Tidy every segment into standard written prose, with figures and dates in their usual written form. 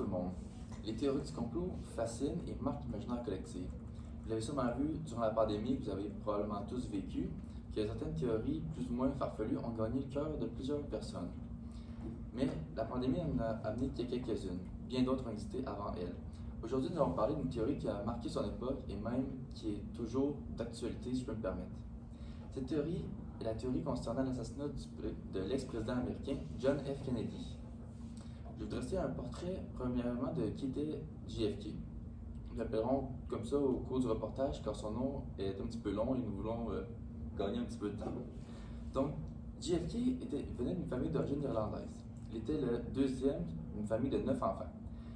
le monde. Les théories du complot fascinent et marquent l'imaginaire collectif. Vous l'avez sûrement vu durant la pandémie que vous avez probablement tous vécu, que certaines théories plus ou moins farfelues ont gagné le cœur de plusieurs personnes. Mais la pandémie en a amené quelques-unes, bien d'autres ont existé avant elle. Aujourd'hui, nous allons parler d'une théorie qui a marqué son époque et même qui est toujours d'actualité, si je peux me permettre. Cette théorie est la théorie concernant l'assassinat de l'ex-président américain John F. Kennedy. Je vais dresser un portrait, premièrement, de qui était JFK. Nous l'appellerons comme ça au cours du reportage, car son nom est un petit peu long et nous voulons gagner un petit peu de temps. Donc, JFK venait d'une famille d'origine irlandaise. Il était le deuxième d'une famille de 9 enfants.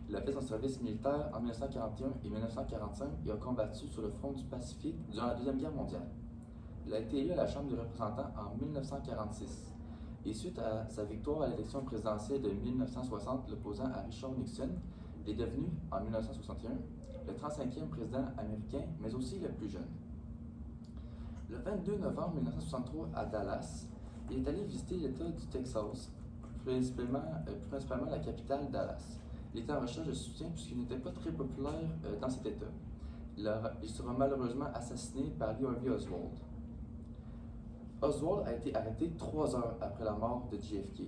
Il a fait son service militaire en 1941 et 1945 et a combattu sur le front du Pacifique durant la Deuxième Guerre mondiale. Il a été élu à la Chambre des représentants en 1946. Et suite à sa victoire à l'élection présidentielle de 1960, l'opposant à Richard Nixon, il est devenu, en 1961, le 35e président américain, mais aussi le plus jeune. Le 22 novembre 1963, à Dallas, il est allé visiter l'État du Texas, principalement la capitale Dallas. Il était en recherche de soutien puisqu'il n'était pas très populaire dans cet État. Il sera malheureusement assassiné par Lee Harvey Oswald. Oswald a été arrêté 3 heures après la mort de JFK.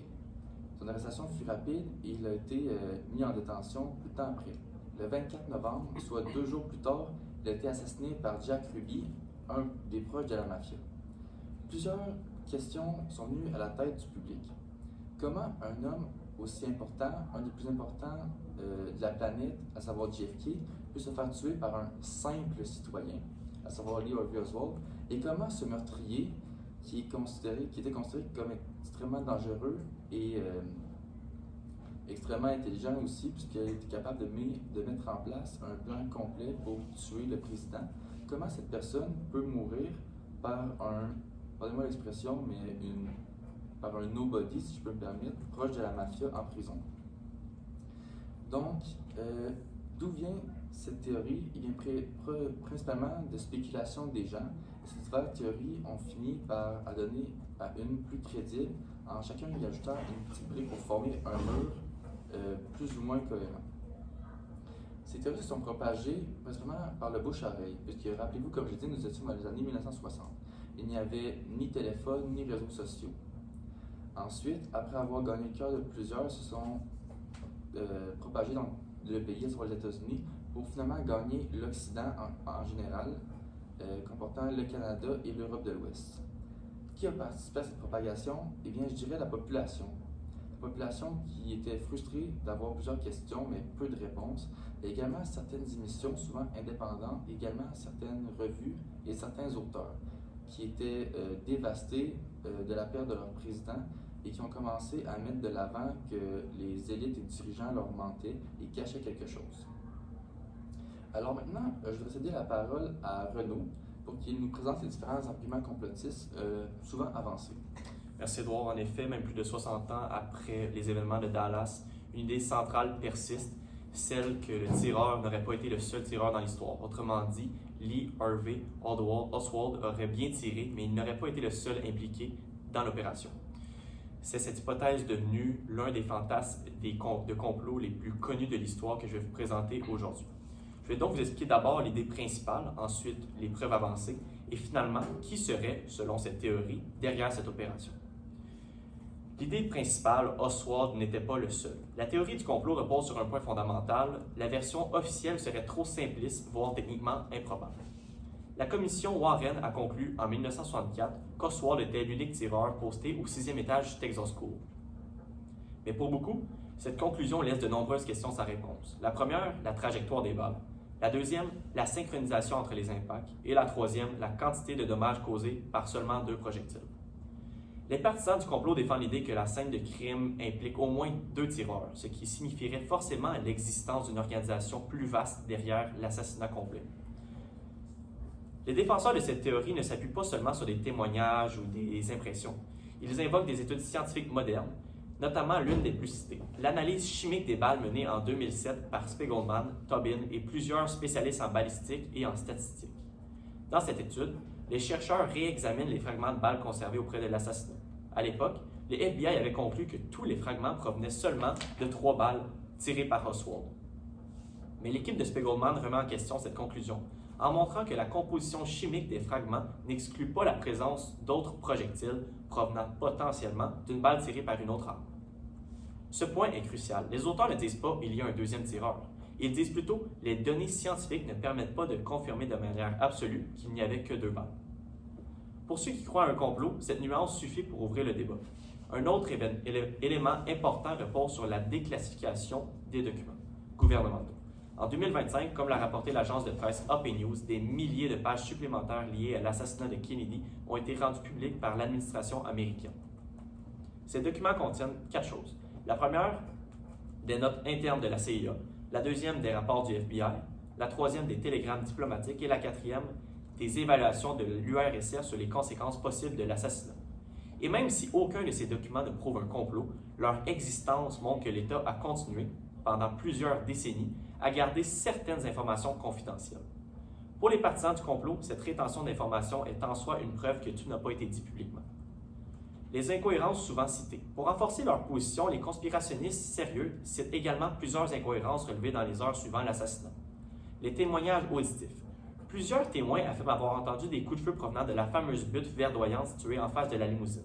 Son arrestation fut rapide et il a été mis en détention peu de temps après. Le 24 novembre, soit 2 jours plus tard, il a été assassiné par Jack Ruby, un des proches de la mafia. Plusieurs questions sont venues à la tête du public. Comment un homme aussi important, un des plus importants de la planète, à savoir JFK, peut se faire tuer par un simple citoyen, à savoir Lee Harvey Oswald, et comment ce meurtrier, qui était considéré comme extrêmement dangereux et extrêmement intelligent aussi, puisqu'il était capable de mettre en place un plan complet pour tuer le président, comment cette personne peut mourir par pardonnez-moi l'expression, mais par un nobody, si je peux me permettre, proche de la mafia en prison. Donc, d'où vient cette théorie? Il vient principalement de spéculation des gens. Ces diverses théories ont fini par donner à une plus crédible, en chacun y ajoutant une petite brique pour former un mur plus ou moins cohérent. Ces théories se sont propagées principalement par le bouche-oreille, puisque, rappelez-vous, comme je disais, nous étions dans les années 1960. Il n'y avait ni téléphone, ni réseaux sociaux. Ensuite, après avoir gagné le cœur de plusieurs, se sont propagés dans le pays, sur les États-Unis, pour finalement gagner l'Occident en général, comportant le Canada et l'Europe de l'Ouest. Qui a participé à cette propagation? Eh bien, je dirais la population. La population qui était frustrée d'avoir plusieurs questions, mais peu de réponses. Et également certaines émissions, souvent indépendantes, également certaines revues et certains auteurs qui étaient dévastés de la perte de leur président et qui ont commencé à mettre de l'avant que les élites et dirigeants leur mentaient et cachaient quelque chose. Alors maintenant, je voudrais céder la parole à Renaud pour qu'il nous présente les différents arguments complotistes souvent avancés. Merci Edouard. En effet, même plus de 60 ans après les événements de Dallas, une idée centrale persiste, celle que le tireur n'aurait pas été le seul tireur dans l'histoire. Autrement dit, Lee Harvey Oswald aurait bien tiré, mais il n'aurait pas été le seul impliqué dans l'opération. C'est cette hypothèse devenue l'un des fantasmes de complot les plus connus de l'histoire que je vais vous présenter aujourd'hui. Je vais donc vous expliquer d'abord l'idée principale, ensuite les preuves avancées, et finalement, qui serait, selon cette théorie, derrière cette opération. L'idée principale, Oswald n'était pas le seul. La théorie du complot repose sur un point fondamental, la version officielle serait trop simpliste, voire techniquement improbable. La commission Warren a conclu en 1964 qu'Oswald était l'unique tireur posté au 6e étage du Texas School. Mais pour beaucoup, cette conclusion laisse de nombreuses questions sans réponse. La première, la trajectoire des balles. La deuxième, la synchronisation entre les impacts. Et la troisième, la quantité de dommages causés par seulement 2 projectiles. Les partisans du complot défendent l'idée que la scène de crime implique au moins 2 tireurs, ce qui signifierait forcément l'existence d'une organisation plus vaste derrière l'assassinat complet. Les défenseurs de cette théorie ne s'appuient pas seulement sur des témoignages ou des impressions. Ils invoquent des études scientifiques modernes, notamment l'une des plus citées, l'analyse chimique des balles menée en 2007 par Spiegelman, Tobin et plusieurs spécialistes en balistique et en statistique. Dans cette étude, les chercheurs réexaminent les fragments de balles conservés auprès de l'assassinat. À l'époque, les FBI avaient conclu que tous les fragments provenaient seulement de 3 balles tiré par Oswald. Mais l'équipe de Spiegelman remet en question cette conclusion en montrant que la composition chimique des fragments n'exclut pas la présence d'autres projectiles provenant potentiellement d'une balle tirée par une autre arme. Ce point est crucial. Les auteurs ne disent pas qu'il y a un deuxième tireur. Ils disent plutôt que les données scientifiques ne permettent pas de confirmer de manière absolue qu'il n'y avait que deux balles. Pour ceux qui croient à un complot, cette nuance suffit pour ouvrir le débat. Un autre élément important repose sur la déclassification des documents gouvernementaux. En 2025, comme l'a rapporté l'agence de presse AP News, des milliers de pages supplémentaires liées à l'assassinat de Kennedy ont été rendues publiques par l'administration américaine. Ces documents contiennent 4 choses. La première, des notes internes de la CIA, la deuxième, des rapports du FBI, la troisième, des télégrammes diplomatiques et la quatrième, des évaluations de l'URSS sur les conséquences possibles de l'assassinat. Et même si aucun de ces documents ne prouve un complot, leur existence montre que l'État a continué, pendant plusieurs décennies, à garder certaines informations confidentielles. Pour les partisans du complot, cette rétention d'informations est en soi une preuve que tout n'a pas été dit publiquement. Les incohérences souvent citées. Pour renforcer leur position, les conspirationnistes sérieux citent également plusieurs incohérences relevées dans les heures suivant l'assassinat. Les témoignages auditifs. Plusieurs témoins affirment avoir entendu des coups de feu provenant de la fameuse butte verdoyante située en face de la limousine.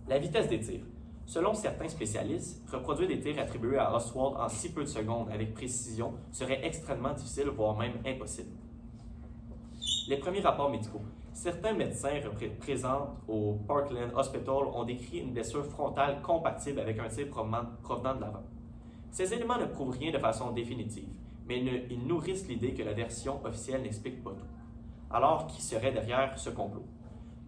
La vitesse des tirs. Selon certains spécialistes, reproduire des tirs attribués à Oswald en si peu de secondes avec précision serait extrêmement difficile, voire même impossible. Les premiers rapports médicaux. Certains médecins présents au Parkland Hospital ont décrit une blessure frontale compatible avec un tir provenant de l'avant. Ces éléments ne prouvent rien de façon définitive, mais ils nourrissent l'idée que la version officielle n'explique pas tout. Alors, qui serait derrière ce complot?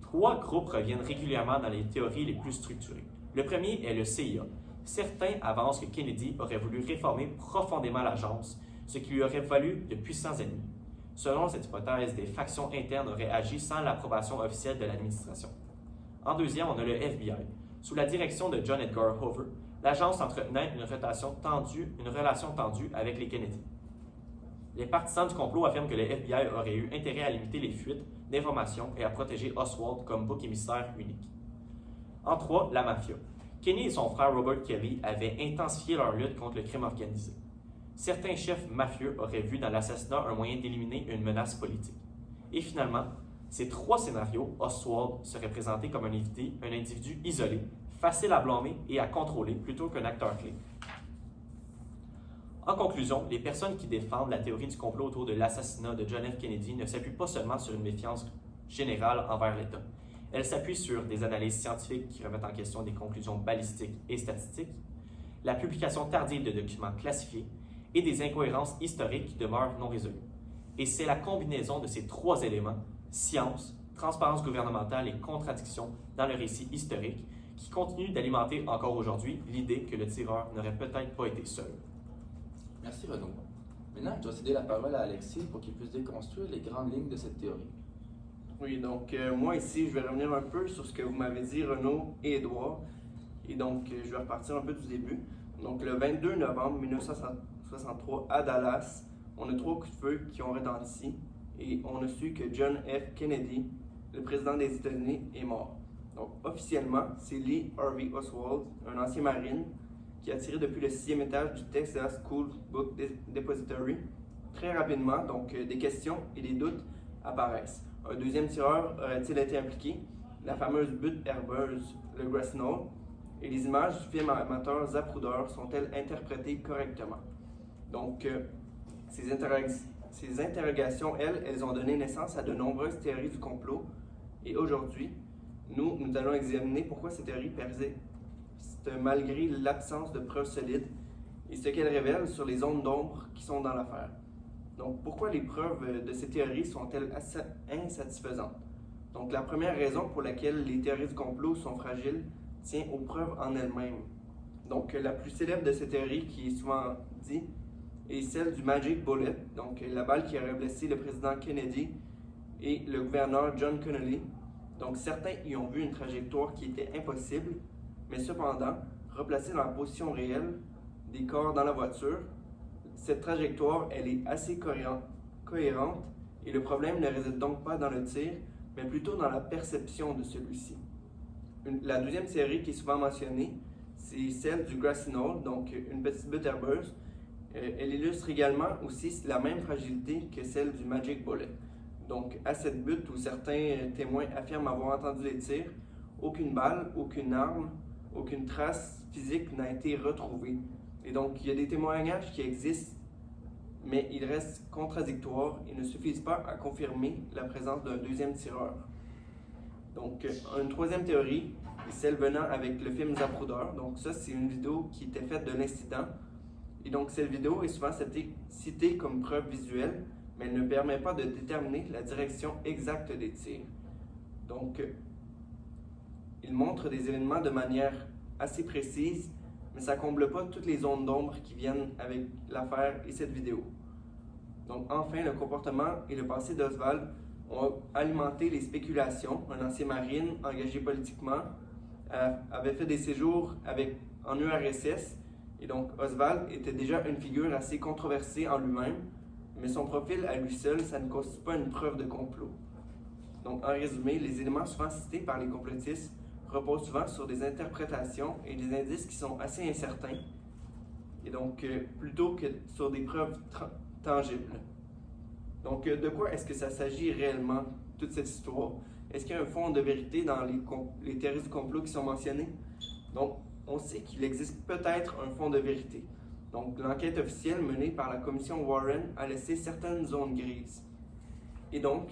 3 groupes reviennent régulièrement dans les théories les plus structurées. Le premier est le CIA. Certains avancent que Kennedy aurait voulu réformer profondément l'agence, ce qui lui aurait valu de puissants ennemis. Selon cette hypothèse, des factions internes auraient agi sans l'approbation officielle de l'administration. En deuxième, on a le FBI. Sous la direction de John Edgar Hoover, l'agence entretenait une relation tendue avec les Kennedy. Les partisans du complot affirment que le FBI aurait eu intérêt à limiter les fuites d'informations et à protéger Oswald comme bouc émissaire unique. En 3, la mafia. Kennedy et son frère Robert Kelly avaient intensifié leur lutte contre le crime organisé. Certains chefs mafieux auraient vu dans l'assassinat un moyen d'éliminer une menace politique. Et finalement, ces 3 scénarios, Oswald serait présenté comme un individu isolé, facile à blâmer et à contrôler plutôt qu'un acteur clé. En conclusion, les personnes qui défendent la théorie du complot autour de l'assassinat de John F. Kennedy ne s'appuient pas seulement sur une méfiance générale envers l'État. Elles s'appuient sur des analyses scientifiques qui remettent en question des conclusions balistiques et statistiques, la publication tardive de documents classifiés et des incohérences historiques qui demeurent non résolues. Et c'est la combinaison de ces 3 éléments, science, transparence gouvernementale et contradiction dans le récit historique, qui continue d'alimenter encore aujourd'hui l'idée que le tireur n'aurait peut-être pas été seul. Merci Renaud. Maintenant, je vais céder la parole à Alexis pour qu'il puisse déconstruire les grandes lignes de cette théorie. Oui, donc moi ici, je vais revenir un peu sur ce que vous m'avez dit, Renaud et Édouard. Et donc, je vais repartir un peu du début. Donc, le 22 novembre 1963, à Dallas, on a 3 coups de feu qui ont retenti et on a su que John F. Kennedy, le président des États-Unis, est mort. Donc, officiellement, c'est Lee Harvey Oswald, un ancien marine, qui a tiré depuis le 6e étage du Texas School Book Depository. Très rapidement, donc, des questions et des doutes apparaissent. Un deuxième tireur aurait-il été impliqué? La fameuse butte herbeuse, le Grass Knoll, et les images du film amateur Zapruder sont-elles interprétées correctement? Donc, ces interrogations, elles ont donné naissance à de nombreuses théories du complot. Et aujourd'hui, nous allons examiner pourquoi ces théories persistent malgré l'absence de preuves solides et ce qu'elles révèlent sur les zones d'ombre qui sont dans l'affaire. Donc, pourquoi les preuves de ces théories sont-elles insatisfaisantes? Donc, la première raison pour laquelle les théories du complot sont fragiles tient aux preuves en elles-mêmes. Donc, la plus célèbre de ces théories, qui est souvent dit, est celle du Magic Bullet, donc la balle qui aurait blessé le président Kennedy et le gouverneur John Connally. Donc, certains y ont vu une trajectoire qui était impossible, mais cependant, replacée dans la position réelle des corps dans la voiture, cette trajectoire, elle est assez cohérente et le problème ne réside donc pas dans le tir, mais plutôt dans la perception de celui-ci. La deuxième théorie qui est souvent mentionnée, c'est celle du Grassy Knoll, donc une petite butte herbeuse. Elle illustre également aussi la même fragilité que celle du Magic Bullet. Donc, à cette butte où certains témoins affirment avoir entendu les tirs, aucune balle, aucune arme, aucune trace physique n'a été retrouvée. Et donc, il y a des témoignages qui existent, mais ils restent contradictoires et ne suffisent pas à confirmer la présence d'un deuxième tireur. Donc, une troisième théorie est celle venant avec le film Zapruder. Donc, ça, c'est une vidéo qui était faite de l'incident. Et donc, cette vidéo est souvent citée comme preuve visuelle, mais elle ne permet pas de déterminer la direction exacte des tirs. Donc, il montre des événements de manière assez précise, mais ça ne comble pas toutes les zones d'ombre qui viennent avec l'affaire et cette vidéo. Donc, enfin, le comportement et le passé d'Oswald ont alimenté les spéculations. Un ancien marine engagé politiquement avait fait des séjours en URSS, et donc Oswald était déjà une figure assez controversée en lui-même, mais son profil à lui seul, ça ne constitue pas une preuve de complot. Donc, en résumé, les éléments souvent cités par les complotistes reposent souvent sur des interprétations et des indices qui sont assez incertains, et donc plutôt que sur des preuves tangibles. Donc, de quoi est-ce que ça s'agit réellement, toute cette histoire? Est-ce qu'il y a un fond de vérité dans les théories du complot qui sont mentionnées? Donc, on sait qu'il existe peut-être un fond de vérité. Donc, l'enquête officielle menée par la commission Warren a laissé certaines zones grises. Et donc,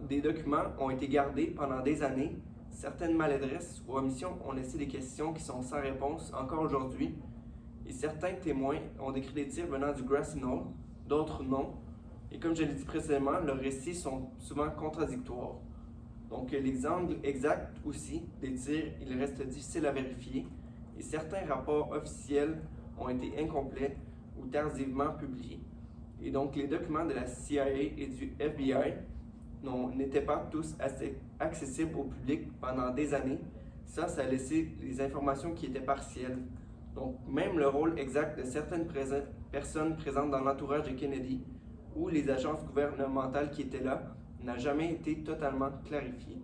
des documents ont été gardés pendant des années. Certaines maladresses ou omissions ont laissé des questions qui sont sans réponse encore aujourd'hui. Et certains témoins ont décrit des tirs venant du Grassy Knoll, d'autres non. Et comme je l'ai dit précédemment, leurs récits sont souvent contradictoires. Donc, l'exemple exact aussi des tirs, il reste difficile à vérifier. Et certains rapports officiels ont été incomplets ou tardivement publiés. Et donc, les documents de la CIA et du FBI n'étaient pas tous assez accessibles au public pendant des années. Ça a laissé les informations qui étaient partielles. Donc, même le rôle exact de certaines personnes présentes dans l'entourage de Kennedy ou les agences gouvernementales qui étaient là n'a jamais été totalement clarifié.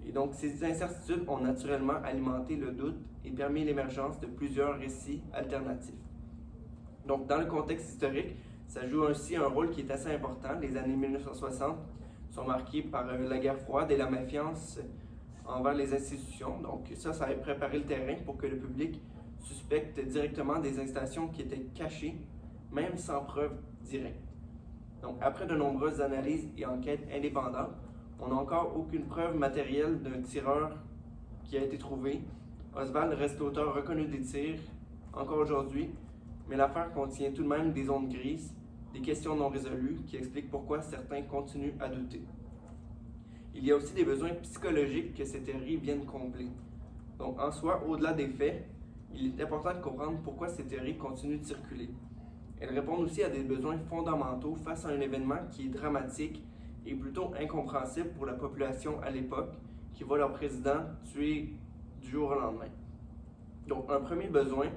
Et donc, ces incertitudes ont naturellement alimenté le doute et permis l'émergence de plusieurs récits alternatifs. Donc, dans le contexte historique, ça joue aussi un rôle qui est assez important. Les années 1960 sont marquées par la guerre froide et la méfiance envers les institutions. Donc, ça a préparé le terrain pour que le public suspecte directement des installations qui étaient cachées, même sans preuve directe. Donc, après de nombreuses analyses et enquêtes indépendantes, on n'a encore aucune preuve matérielle d'un tireur qui a été trouvé. Oswald reste l'auteur reconnu des tirs, encore aujourd'hui, mais l'affaire contient tout de même des zones grises, des questions non résolues qui expliquent pourquoi certains continuent à douter. Il y a aussi des besoins psychologiques que ces théories viennent combler. Donc, en soi, au-delà des faits, il est important de comprendre pourquoi ces théories continuent de circuler. Elles répondent aussi à des besoins fondamentaux face à un événement qui est dramatique et plutôt incompréhensible pour la population à l'époque, qui voit leur président tué du jour au lendemain. Donc, un premier besoin,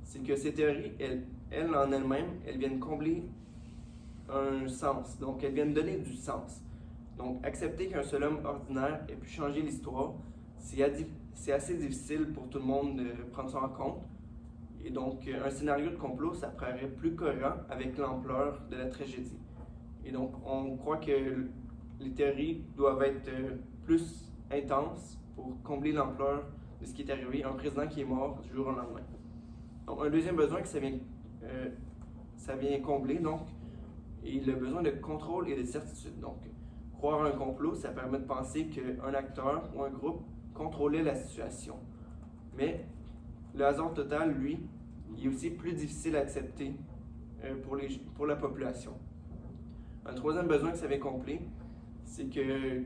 c'est que ces théories, elles en elles-mêmes, elles viennent combler un sens. Donc, elles viennent donner du sens. Donc, accepter qu'un seul homme ordinaire ait pu changer l'histoire, c'est assez difficile pour tout le monde de prendre ça en compte. Et donc, un scénario de complot, ça paraît plus cohérent avec l'ampleur de la tragédie. Et donc, on croit que les théories doivent être plus intenses pour combler l'ampleur de ce qui est arrivé, un président qui est mort du jour au lendemain. Donc, un deuxième besoin que ça vient combler, donc, est le besoin de contrôle et de certitude. Donc, croire à un complot, ça permet de penser qu'un acteur ou un groupe contrôlait la situation. Mais le hasard total, lui, il est aussi plus difficile à accepter pour la population. Un troisième besoin que ça vient combler, c'est que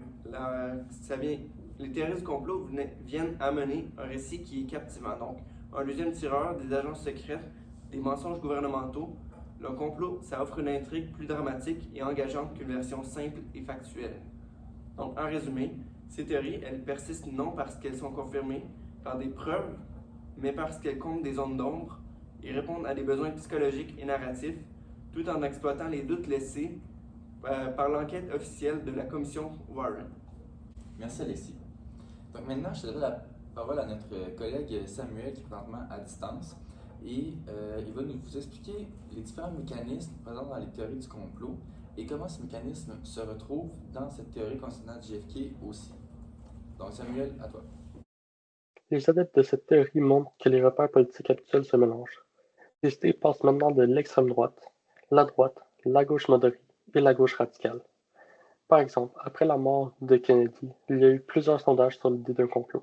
les théories du complot viennent amener un récit qui est captivant. Donc, un deuxième tireur, des agences secrètes, des mensonges gouvernementaux. Le complot, ça offre une intrigue plus dramatique et engageante qu'une version simple et factuelle. Donc, en résumé, ces théories, elles persistent non parce qu'elles sont confirmées par des preuves, mais parce qu'elles comptent des zones d'ombre et répondent à des besoins psychologiques et narratifs, tout en exploitant les doutes laissés par l'enquête officielle de la commission Warren. Merci Alexis. Donc maintenant, je te donne la Alors voilà notre collègue Samuel qui est présentement à distance et il va nous vous expliquer les différents mécanismes présents dans les théories du complot et comment ces mécanismes se retrouvent dans cette théorie concernant JFK aussi. Donc Samuel, à toi. Les adeptes de cette théorie montrent que les repères politiques habituels se mélangent. Les idées passent maintenant de l'extrême droite, la gauche modérée et la gauche radicale. Par exemple, après la mort de Kennedy, il y a eu plusieurs sondages sur l'idée d'un complot.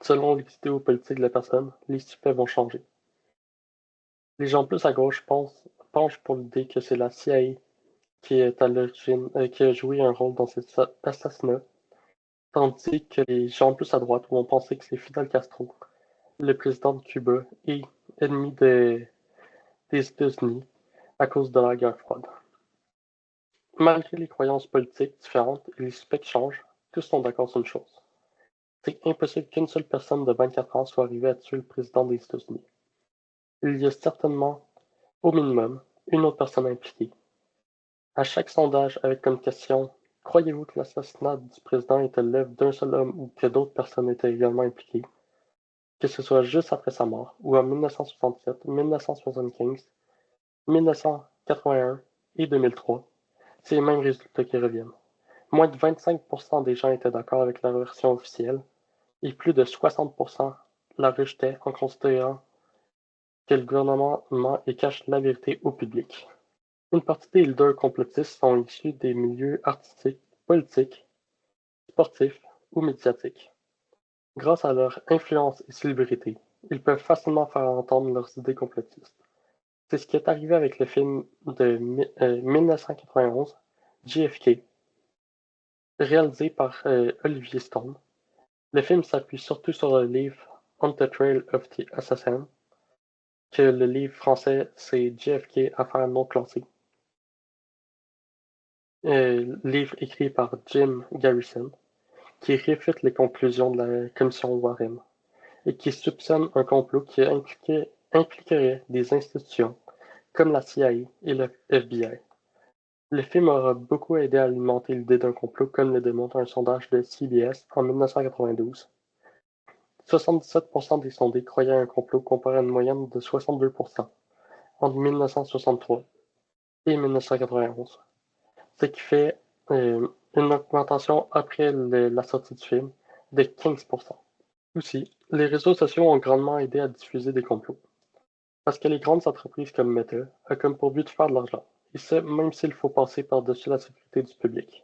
Selon les idéaux politiques de la personne, les suspects vont changer. Les gens plus à gauche penchent pour l'idée que c'est la CIA qui est à l'origine, qui a joué un rôle dans cet assassinat, tandis que les gens plus à droite vont penser que c'est Fidel Castro, le président de Cuba et ennemi des États-Unis à cause de la guerre froide. Malgré les croyances politiques différentes et les suspects changent, tous sont d'accord sur une chose. C'est impossible qu'une seule personne de 24 ans soit arrivée à tuer le président des États-Unis. Il y a certainement, au minimum, une autre personne impliquée. À chaque sondage avec comme question croyez-vous que l'assassinat du président était l'œuvre d'un seul homme ou que d'autres personnes étaient également impliquées, que ce soit juste après sa mort ou en 1967, 1975, 1981 et 2003, c'est les mêmes résultats qui reviennent. Moins de 25% des gens étaient d'accord avec la version officielle et plus de 60% la rejetaient en considérant que le gouvernement ment et cache la vérité au public. Une partie des leaders complotistes sont issus des milieux artistiques, politiques, sportifs ou médiatiques. Grâce à leur influence et célébrité, ils peuvent facilement faire entendre leurs idées complotistes. C'est ce qui est arrivé avec le film de 1991, JFK, réalisé par Olivier Stone. Le film s'appuie surtout sur le livre On the Trail of the Assassin, que le livre français c'est JFK Affaires non classées. Livre écrit par Jim Garrison, qui réfute les conclusions de la commission Warren et qui soupçonne un complot qui impliquerait des institutions comme la CIA et le FBI. Le film aura beaucoup aidé à alimenter l'idée d'un complot, comme le démontre un sondage de CBS en 1992. 77% des sondés croyaient à un complot comparé à une moyenne de 62% entre 1963 et 1991, ce qui fait une augmentation après la sortie du film de 15%. Aussi, les réseaux sociaux ont grandement aidé à diffuser des complots, parce que les grandes entreprises comme Meta ont comme pour but de faire de l'argent, et ce, même s'il faut passer par-dessus la sécurité du public.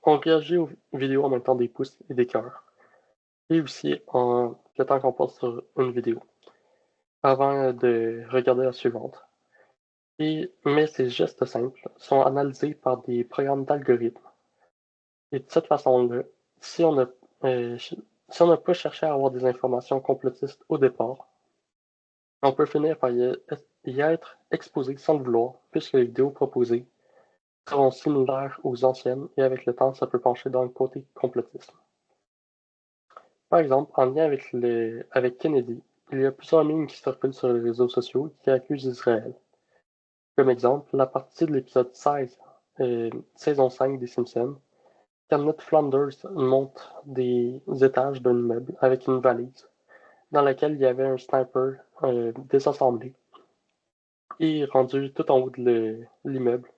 On réagit aux vidéos en mettant des pouces et des cœurs, et aussi en cliquant qu'on passe sur une vidéo, avant de regarder la suivante. Mais ces gestes simples sont analysés par des programmes d'algorithmes. Et de cette façon-là, si on n'a pas cherché à avoir des informations complotistes au départ, on peut finir par y être exposé sans le vouloir, puisque les vidéos proposées seront similaires aux anciennes et avec le temps, ça peut pencher dans le côté complotisme. Par exemple, en lien avec Kennedy, il y a plusieurs memes qui circulent sur les réseaux sociaux qui accusent Israël. Comme exemple, la partie de l'épisode 16, saison 5 des Simpsons, quand Ned Flanders monte des étages d'un immeuble avec une valise dans laquelle il y avait un sniper désassemblé. Et rendu tout en haut de l'immeuble,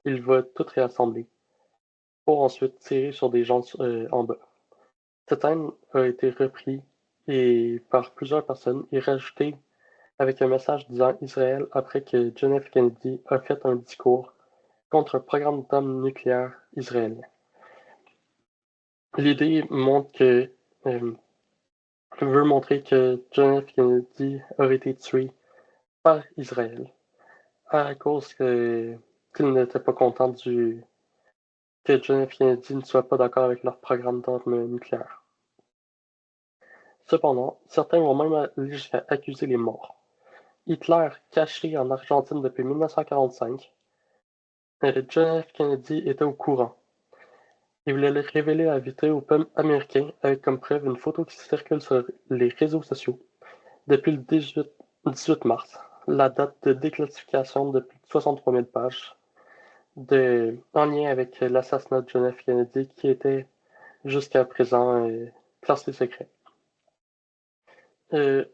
il va tout réassembler pour ensuite tirer sur des gens en bas. Cette scène a été reprise par plusieurs personnes et rajoutée avec un message disant Israël après que John F. Kennedy a fait un discours contre un programme d'armes nucléaires israélien. L'idée veut montrer que John F. Kennedy aurait été tué par Israël à cause qu'il n'était pas content que John F. Kennedy ne soit pas d'accord avec leur programme d'armes nucléaires. Cependant, certains vont même aller jusqu'à accuser les morts. Hitler, caché en Argentine depuis 1945, John F. Kennedy était au courant. Il voulait révéler la vérité au peuple américain avec comme preuve une photo qui circule sur les réseaux sociaux depuis le 18 mars, la date de déclassification de plus de 63 000 pages en lien avec l'assassinat de John F. Kennedy qui était jusqu'à présent classés secrets.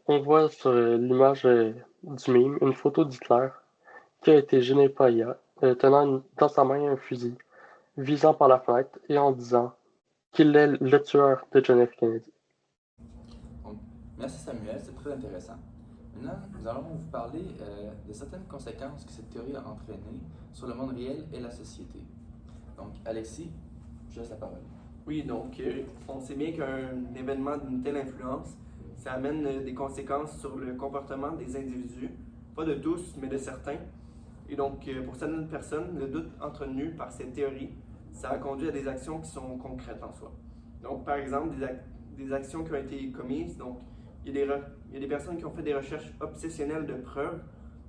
On voit sur l'image du meme une photo d'Hitler qui a été générée par IA, tenant dans sa main un fusil, visant par la fenêtre et en disant qu'il est le tueur de John F. Kennedy. Donc, merci Samuel, c'est très intéressant. Maintenant, nous allons vous parler de certaines conséquences que cette théorie a entraînées sur le monde réel et la société. Donc, Alexis, je laisse la parole. Oui, donc on sait bien qu'un événement d'une telle influence, ça amène des conséquences sur le comportement des individus, pas de tous, mais de certains. Et donc, pour certaines personnes, le doute entretenu par cette théorie, ça a conduit à des actions qui sont concrètes en soi. Donc, par exemple, des actions qui ont été commises. Donc, il y a des personnes qui ont fait des recherches obsessionnelles de preuves.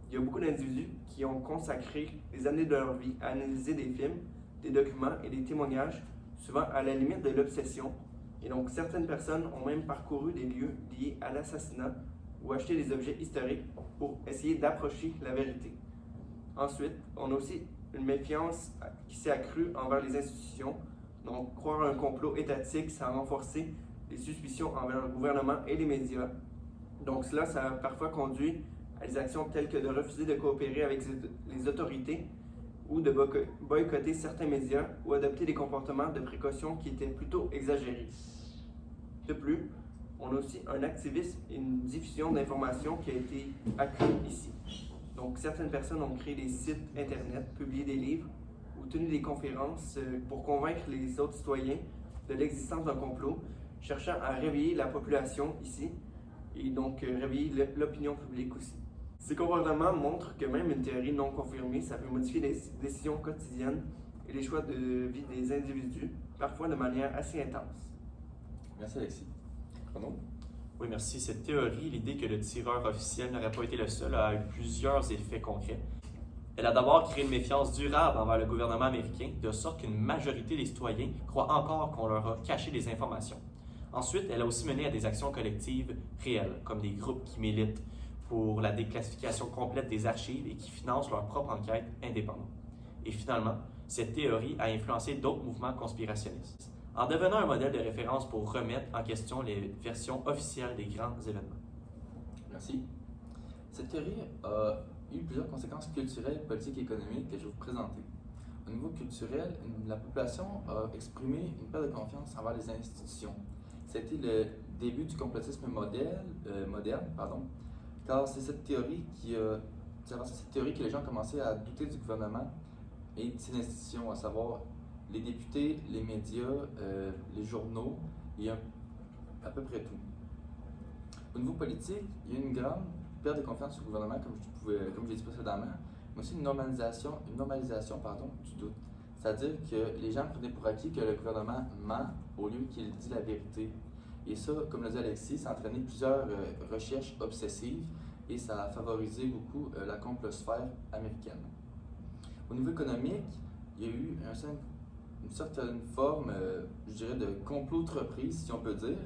Il y a beaucoup d'individus qui ont consacré des années de leur vie à analyser des films, des documents et des témoignages, souvent à la limite de l'obsession. Et donc, certaines personnes ont même parcouru des lieux liés à l'assassinat ou acheté des objets historiques pour essayer d'approcher la vérité. Ensuite, on a aussi une méfiance qui s'est accrue envers les institutions. Donc, croire à un complot étatique, ça a renforcé les suspicions envers le gouvernement et les médias. Donc, cela, ça a parfois conduit à des actions telles que de refuser de coopérer avec les autorités ou de boycotter certains médias ou adopter des comportements de précaution qui étaient plutôt exagérés. De plus, on a aussi un activisme et une diffusion d'informations qui a été accrue ici. Donc, certaines personnes ont créé des sites internet, publié des livres ou tenu des conférences pour convaincre les autres citoyens de l'existence d'un complot, cherchant à réveiller la population ici et donc réveiller l'opinion publique aussi. Ces comportements montrent que même une théorie non confirmée, ça peut modifier les décisions quotidiennes et les choix de vie des individus, parfois de manière assez intense. Merci Alexis. Renaud? Oui, merci. Cette théorie, l'idée que le tireur officiel n'aurait pas été le seul, a eu plusieurs effets concrets. Elle a d'abord créé une méfiance durable envers le gouvernement américain, de sorte qu'une majorité des citoyens croient encore qu'on leur a caché des informations. Ensuite, elle a aussi mené à des actions collectives réelles, comme des groupes qui militent pour la déclassification complète des archives et qui financent leur propre enquête indépendante. Et finalement, cette théorie a influencé d'autres mouvements conspirationnistes, en devenant un modèle de référence pour remettre en question les versions officielles des grands événements. Merci. Cette théorie a eu plusieurs conséquences culturelles, politiques et économiques que je vais vous présenter. Au niveau culturel, la population a exprimé une perte de confiance envers les institutions. C'était le début du complotisme moderne, car c'est cette théorie que les gens ont commencé à douter du gouvernement et de ses institutions, à savoir les députés, les médias, les journaux et à peu près tout. Au niveau politique, il y a une grande perte de confiance au gouvernement, comme je l'ai dit précédemment, mais aussi une normalisation du doute. C'est-à-dire que les gens prenaient pour acquis que le gouvernement ment au lieu qu'il dit la vérité. Et ça, comme l'a dit Alexis, ça a entraîné plusieurs recherches obsessives et ça a favorisé beaucoup la complosphère américaine. Au niveau économique, il y a eu une certaine forme, je dirais, de complot d'entreprise, si on peut dire.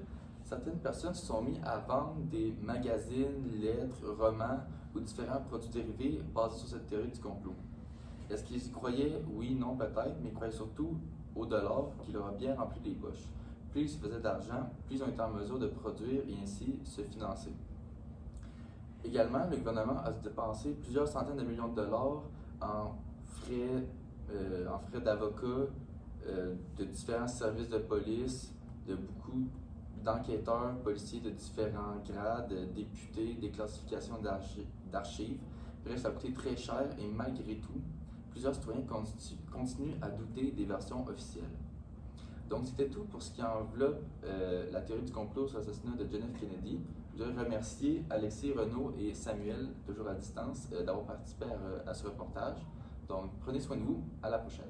Certaines personnes se sont mis à vendre des magazines, lettres, romans ou différents produits dérivés basés sur cette théorie du complot. Est-ce qu'ils y croyaient? Oui, non, peut-être, mais ils croyaient surtout au dollar qui leur a bien rempli les poches. Plus ils se faisaient d'argent, plus ils ont été en mesure de produire et ainsi se financer. Également, le gouvernement a dépensé plusieurs centaines de millions de dollars en frais d'avocats, de différents services de police, de beaucoup d'enquêteurs, policiers de différents grades, députés, des classifications d'archives. Bref, ça a coûté très cher et malgré tout, plusieurs citoyens continuent à douter des versions officielles. Donc, c'était tout pour ce qui enveloppe la théorie du complot sur l'assassinat de John F. Kennedy. Je voudrais remercier Alexis, Renaud et Samuel, toujours à distance, d'avoir participé à ce reportage. Donc, prenez soin de vous. À la prochaine.